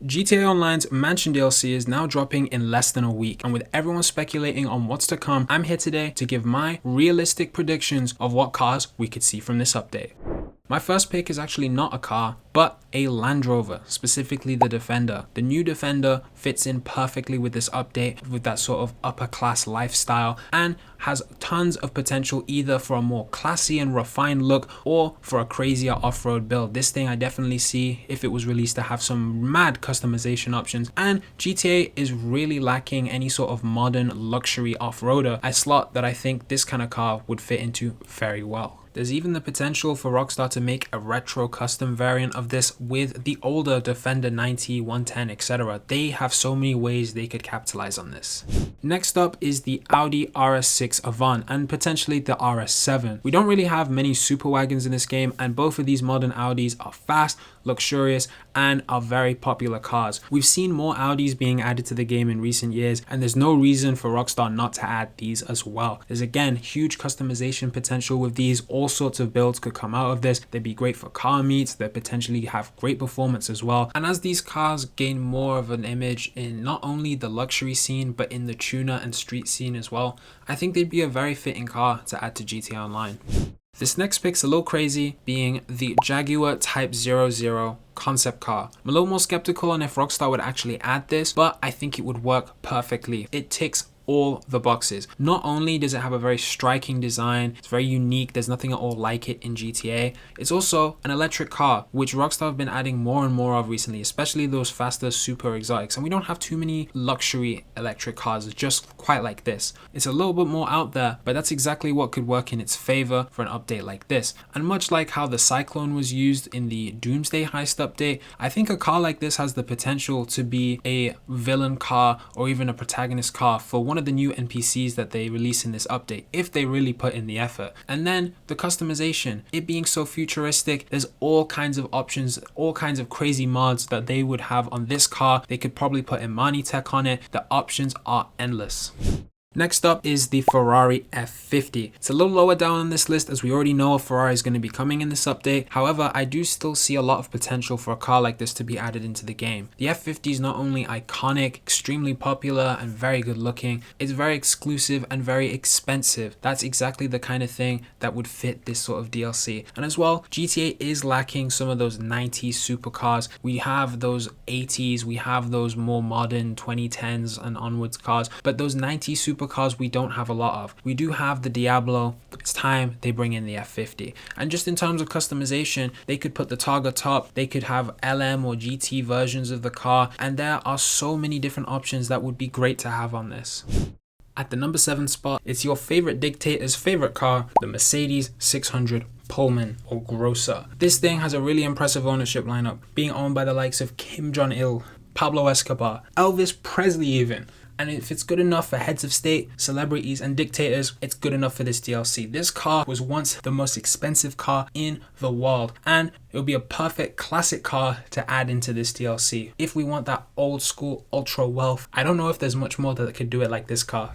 GTA Online's Mansion DLC is now dropping in less than a week, and with everyone speculating on what's to come, I'm here today to give my realistic predictions of what cars we could see from this update. My first pick is actually not a car, but a Land Rover, specifically the Defender. The new Defender fits in perfectly with this update, with that sort of upper class lifestyle, and has tons of potential either for a more classy and refined look or for a crazier off-road build. This thing I definitely see, if it was released, to have some mad customization options, and GTA is really lacking any sort of modern luxury off-roader, a slot that I think this kind of car would fit into very well. There's even the potential for Rockstar to make a retro custom variant of this with the older Defender 90, 110, etc. They have so many ways they could capitalize on this. Next up is the Audi RS6 Avant and potentially the RS7. We don't really have many super wagons in this game, and both of these modern Audis are fast, luxurious, and are very popular cars. We've seen more Audis being added to the game in recent years, and there's no reason for Rockstar not to add these as well. There's again huge customization potential with these. All sorts of builds could come out of this. They'd be great for car meets. They potentially have great performance as well. And as these cars gain more of an image in not only the luxury scene, but in the tuner and street scene as well, I think they'd be a very fitting car to add to GTA Online. This next pick's a little crazy, being the Jaguar Type 00 concept car. I'm a little more skeptical on if Rockstar would actually add this, but I think it would work perfectly. It ticks all the boxes. Not only does it have a very striking design, it's very unique, there's nothing at all like it in GTA, it's also an electric car, which Rockstar have been adding more and more of recently, especially those faster super exotics, and we don't have too many luxury electric cars just quite like this. It's a little bit more out there, but that's exactly what could work in its favor for an update like this. And much like how the Cyclone was used in the Doomsday Heist update, I think a car like this has the potential to be a villain car or even a protagonist car for one of the new NPCs that they release in this update, if they really put in the effort. And then the customization, it being so futuristic, there's all kinds of options, all kinds of crazy mods that they would have on this car. They could probably put Imani tech on it. The options are endless. Next up is the Ferrari F50. It's a little lower down on this list as we already know a Ferrari is going to be coming in this update. However, I do still see a lot of potential for a car like this to be added into the game. The F50 is not only iconic, extremely popular, and very good looking, it's very exclusive and very expensive. That's exactly the kind of thing that would fit this sort of DLC. And as well, GTA is lacking some of those 90s supercars. We have those 80s, we have those more modern 2010s and onwards cars, but those 90s supercars we don't have a lot of. We do have the Diablo. It's time they bring in the F50. And just in terms of customization, they could put the Targa top, they could have LM or GT versions of the car, and there are so many different options that would be great to have on this. At the number 7 spot, it's your favorite dictator's favorite car, the Mercedes 600 Pullman or Grosser. This thing has a really impressive ownership lineup, being owned by the likes of Kim Jong-il, Pablo Escobar, Elvis Presley even. And if it's good enough for heads of state, celebrities, and dictators, it's good enough for this DLC. This car was once the most expensive car in the world, and it would be a perfect classic car to add into this DLC. If we want that old school ultra wealth, I don't know if there's much more that could do it like this car.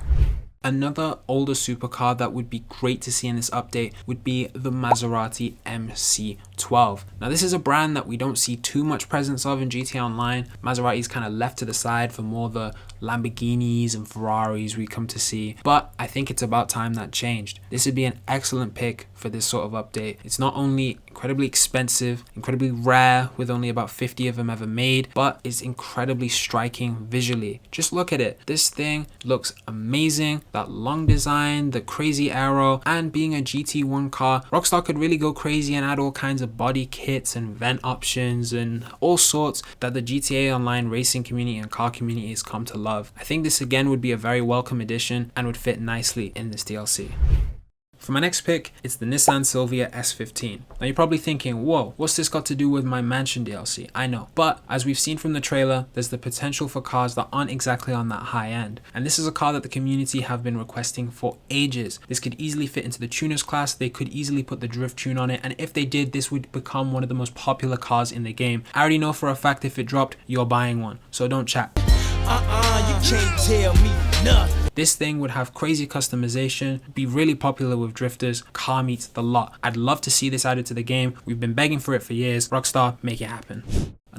Another older supercar that would be great to see in this update would be the Maserati MC12. Now this is a brand that we don't see too much presence of in GTA Online. Maserati's kind of left to the side for more the Lamborghinis and Ferraris we come to see, but I think it's about time that changed. This would be an excellent pick for this sort of update. It's not only incredibly expensive, incredibly rare with only about 50 of them ever made, but it's incredibly striking visually. Just look at it. This thing looks amazing. That long design, the crazy aero, and being a GT1 car, Rockstar could really go crazy and add all kinds of body kits and vent options and all sorts that the GTA Online racing community and car community has come to love. I think this again would be a very welcome addition and would fit nicely in this DLC. For my next pick, it's the Nissan Silvia S15. Now you're probably thinking, whoa, what's this got to do with my Mansion DLC? I know, but as we've seen from the trailer, there's the potential for cars that aren't exactly on that high end. And this is a car that the community have been requesting for ages. This could easily fit into the tuners class. They could easily put the drift tune on it. And if they did, this would become one of the most popular cars in the game. I already know for a fact if it dropped, you're buying one. So don't chat. You can't tell me nothing. This thing would have crazy customization, be really popular with drifters, car meets, the lot. I'd love to see this added to the game. We've been begging for it for years. Rockstar, make it happen.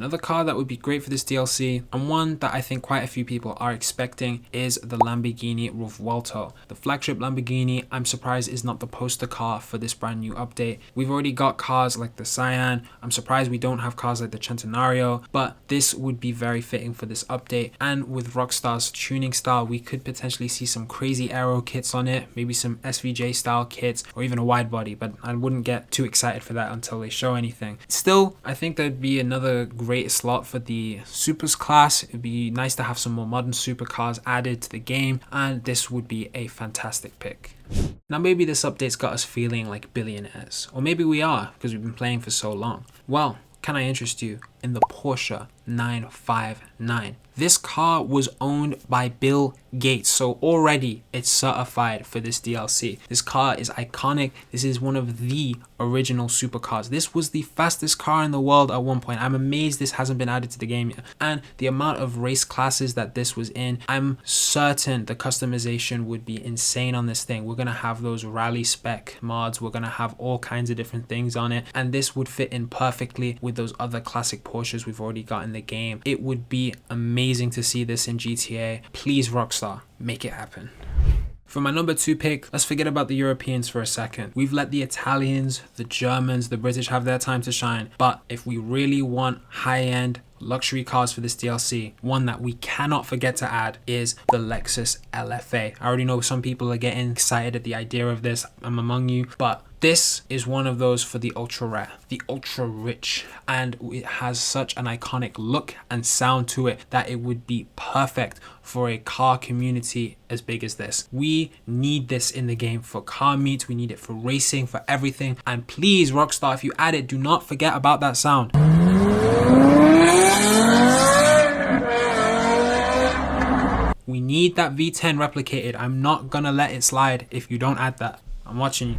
Another car that would be great for this DLC, and one that I think quite a few people are expecting, is the Lamborghini Revuelto. The flagship Lamborghini, I'm surprised, is not the poster car for this brand new update. We've already got cars like the Cyan. I'm surprised we don't have cars like the Centenario, but this would be very fitting for this update. And with Rockstar's tuning style, we could potentially see some crazy aero kits on it, maybe some SVJ style kits, or even a wide body, but I wouldn't get too excited for that until they show anything. Still, I think there'd be another great slot for the supers class. It'd be nice to have some more modern supercars added to the game, and this would be a fantastic pick. Now maybe this update's got us feeling like billionaires, or maybe we are because we've been playing for so long. Well, can I interest you in the Porsche 959? This car was owned by Bill Gates, so already it's certified for this DLC. This car is iconic. This is one of the original supercars. This was the fastest car in the world at one point. I'm amazed this hasn't been added to the game yet. And the amount of race classes that this was in, I'm certain the customization would be insane on this thing. We're gonna have those rally spec mods. We're gonna have all kinds of different things on it, and this would fit in perfectly with those other classic Porsches we've already got in the game. It would be amazing to see this in GTA. Please, Rockstar, make it happen. For my number 2 pick, let's forget about the Europeans for a second. We've let the Italians, the Germans, the British have their time to shine. But if we really want high-end luxury cars for this DLC, one that we cannot forget to add is the Lexus LFA. I already know some people are getting excited at the idea of this. I'm among you, but this is one of those for the ultra rare, the ultra rich, and it has such an iconic look and sound to it that it would be perfect for a car community as big as this. We need this in the game for car meets, we need it for racing, for everything. And please, Rockstar, if you add it, do not forget about that sound. We need that V10 replicated. I'm not gonna let it slide if you don't add that. I'm watching you.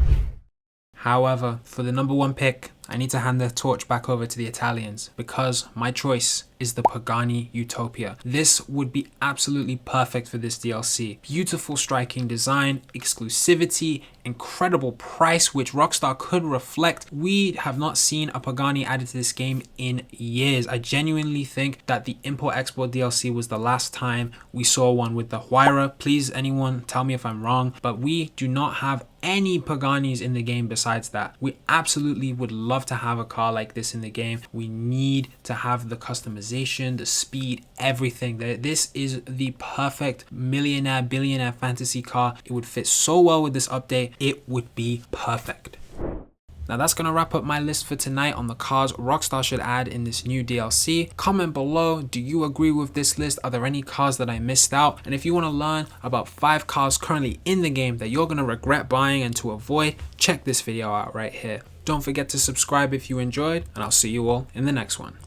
However, for the number 1 pick, I need to hand the torch back over to the Italians because my choice is the Pagani Utopia. This would be absolutely perfect for this DLC. Beautiful striking design, exclusivity, incredible price, which Rockstar could reflect. We have not seen a Pagani added to this game in years. I genuinely think that the Import-Export DLC was the last time we saw one with the Huayra. Please, anyone tell me if I'm wrong, but we do not have any Paganis in the game besides that. We absolutely would love to have a car like this in the game. We need to have the customization, the speed, everything. This is the perfect millionaire, billionaire fantasy car. It would fit so well with this update. It would be perfect. Now that's going to wrap up my list for tonight on the cars Rockstar should add in this new DLC. Comment below, do you agree with this list? Are there any cars that I missed out? And if you want to learn about 5 cars currently in the game that you're going to regret buying and to avoid, check this video out right here. Don't forget to subscribe if you enjoyed, and I'll see you all in the next one.